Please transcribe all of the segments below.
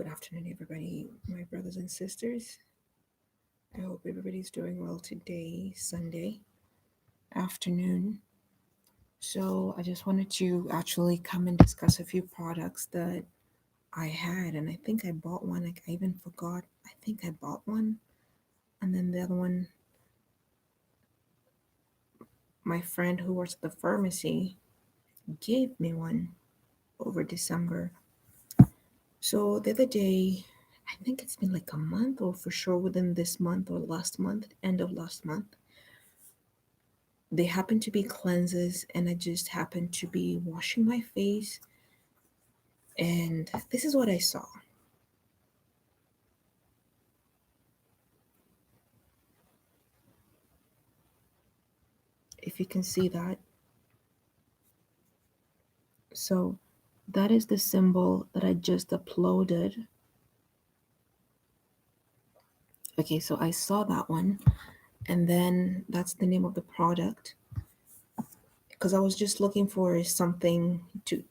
afternoon, everybody, my brothers and sisters. I hope everybody's doing well today, Sunday afternoon. So, I just wanted to actually come and discuss a few products that I had, and I think I bought one. Like, I even forgot. I think I bought one, and then the other one, my friend who works at the pharmacy gave me one over December. So, the other day, I think it's been like a month, or for sure within this month or last month, end of last month. They happen to be cleanses, and I just happened to be washing my face, and this is what I saw. If you can see that. So that is the symbol that I just uploaded. Okay, so I saw that one, and then that's the name of the product, because I was just looking for something to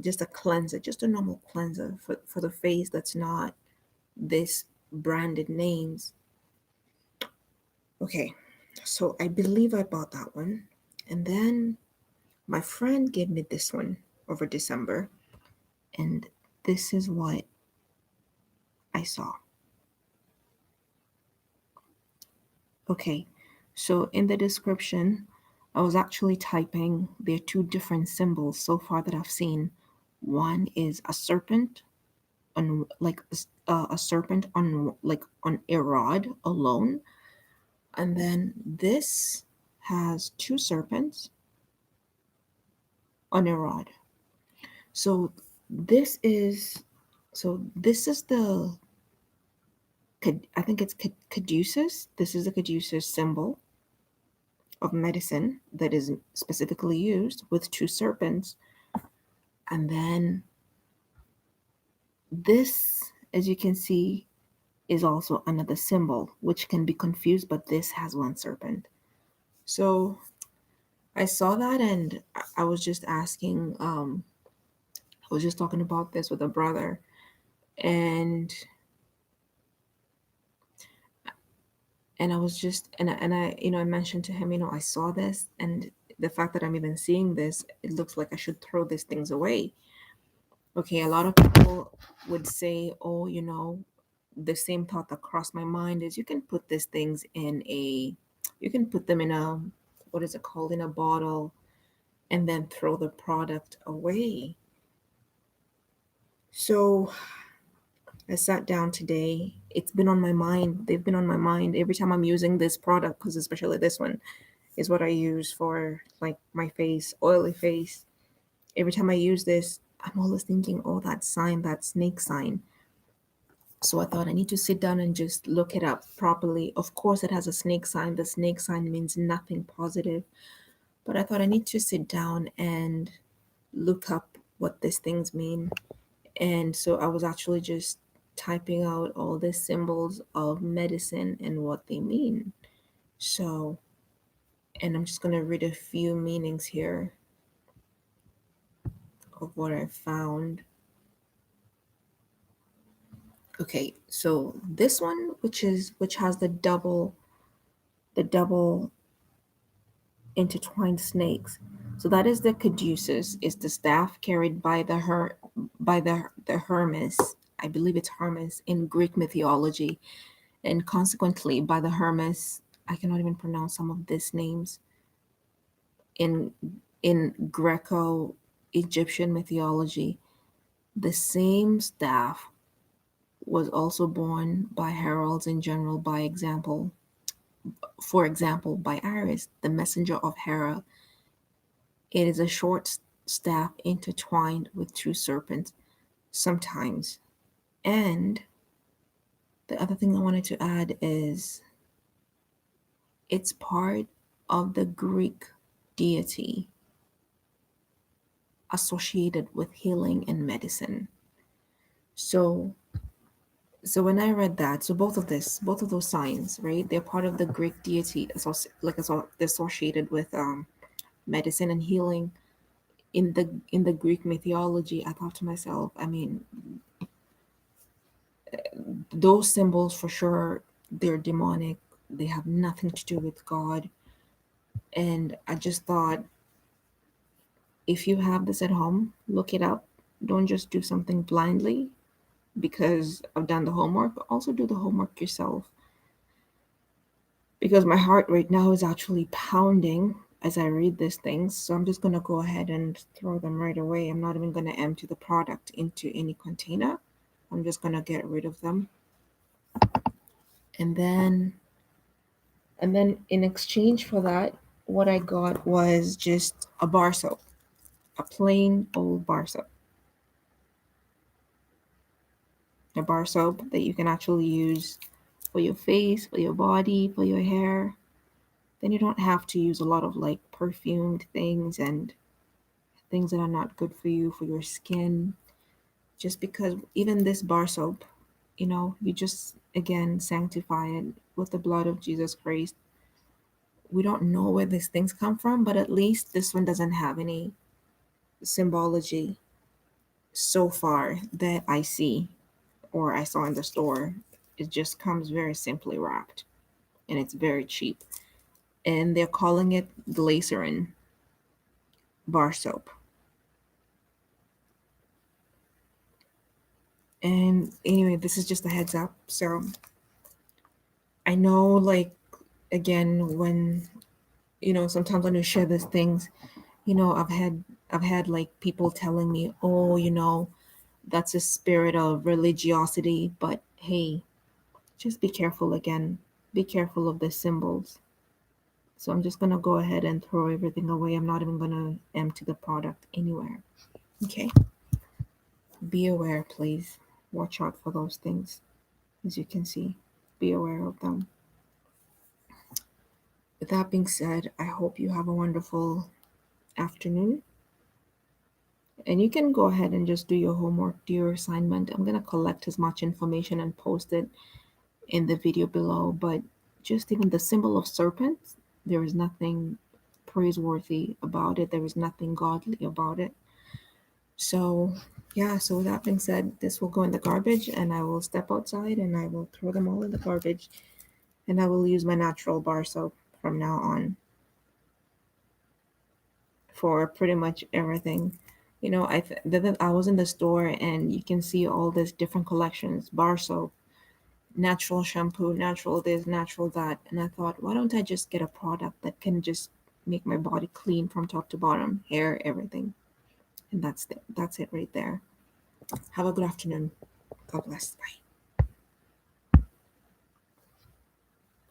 just a cleanser, just a normal cleanser for the face that's not this branded names. Okay, so I believe I bought that one. And then my friend gave me this one over December. And this is what I saw. Okay, so in the description, I was actually typing, there are two different symbols so far that I've seen. One is a serpent on like a serpent on like on a rod alone. And then this has two serpents on a rod. So this is this is the I think it's caduceus. This is the caduceus symbol of medicine that is specifically used with two serpents. And then this, as you can see, is also another symbol which can be confused, but this has one serpent. So I saw that, and I was just asking, I was just talking about this with a brother, and I was just and I I mentioned to him, I saw this, and the fact that I'm even seeing this, it looks like I should throw these things away. Okay, a lot of people would say, oh, the same thought that crossed my mind is you can put these things you can put them in a, what is it called, in a bottle, and then throw the product away. So I sat down today. It's been on my mind. They've been on my mind every time I'm using this product, because especially this one is what I use for like my face, oily face. Every time I use this, I'm always thinking, oh, that sign, that snake sign. So I thought I need to sit down and just look it up properly. Of course, it has a snake sign. The snake sign means nothing positive. But I thought I need to sit down and look up what these things mean. And so I was actually just typing out all the symbols of medicine and what they mean. So, and I'm just going to read a few meanings here of what I found. Okay, so this one, which has the double intertwined snakes. So that is the caduceus, is the staff carried by the Hermes. I believe it's Hermes in Greek mythology, and consequently by the Hermes. I cannot even pronounce some of these names in Greco-Egyptian mythology. The same staff was also borne by heralds in general, for example, by Iris, the messenger of Hera. It is a short staff intertwined with two serpents sometimes. And the other thing I wanted to add is it's part of the Greek deity associated with healing and medicine. So when I read that, so both of those signs, right? They're part of the Greek deity, associated with medicine and healing. In the Greek mythology, I thought to myself, I mean, Those symbols for sure, they're demonic. They have nothing to do with God. And I just thought, if you have this at home, look it up. Don't just do something blindly because I've done the homework. Also do the homework yourself. Because my heart right now is actually pounding as I read these things. So I'm just going to go ahead and throw them right away. I'm not even going to empty the product into any container. I'm just going to get rid of them. And then in exchange for that, what I got was just a bar soap, a plain old bar soap. A bar soap that you can actually use for your face, for your body, for your hair. Then you don't have to use a lot of like perfumed things and things that are not good for you, for your skin. Just because even this bar soap, you just again sanctify it with the blood of Jesus Christ. We don't know where these things come from, but at least this one doesn't have any symbology so far that I see or I saw in the store. It just comes very simply wrapped and it's very cheap. And they're calling it glycerin bar soap. And anyway, this is just a heads up. So I know, like, again, when, sometimes when you share these things, I've had like people telling me, oh, that's a spirit of religiosity. But hey, just be careful again. Be careful of the symbols. So I'm just going to go ahead and throw everything away. I'm not even going to empty the product anywhere. Okay. Be aware, please. Watch out for those things. As you can see, be aware of them. With that being said, I hope you have a wonderful afternoon. And you can go ahead and just do your homework, do your assignment. I'm going to collect as much information and post it in the video below. But just even the symbol of serpents, there is nothing praiseworthy about it. There is nothing godly about it. So, yeah, so with that being said, this will go in the garbage and I will step outside and I will throw them all in the garbage and I will use my natural bar soap from now on for pretty much everything. I was in the store and you can see all these different collections, bar soap, natural shampoo, natural this, natural that. And I thought, why don't I just get a product that can just make my body clean from top to bottom, hair, everything. And that's it right there. Have a good afternoon. God bless. Bye.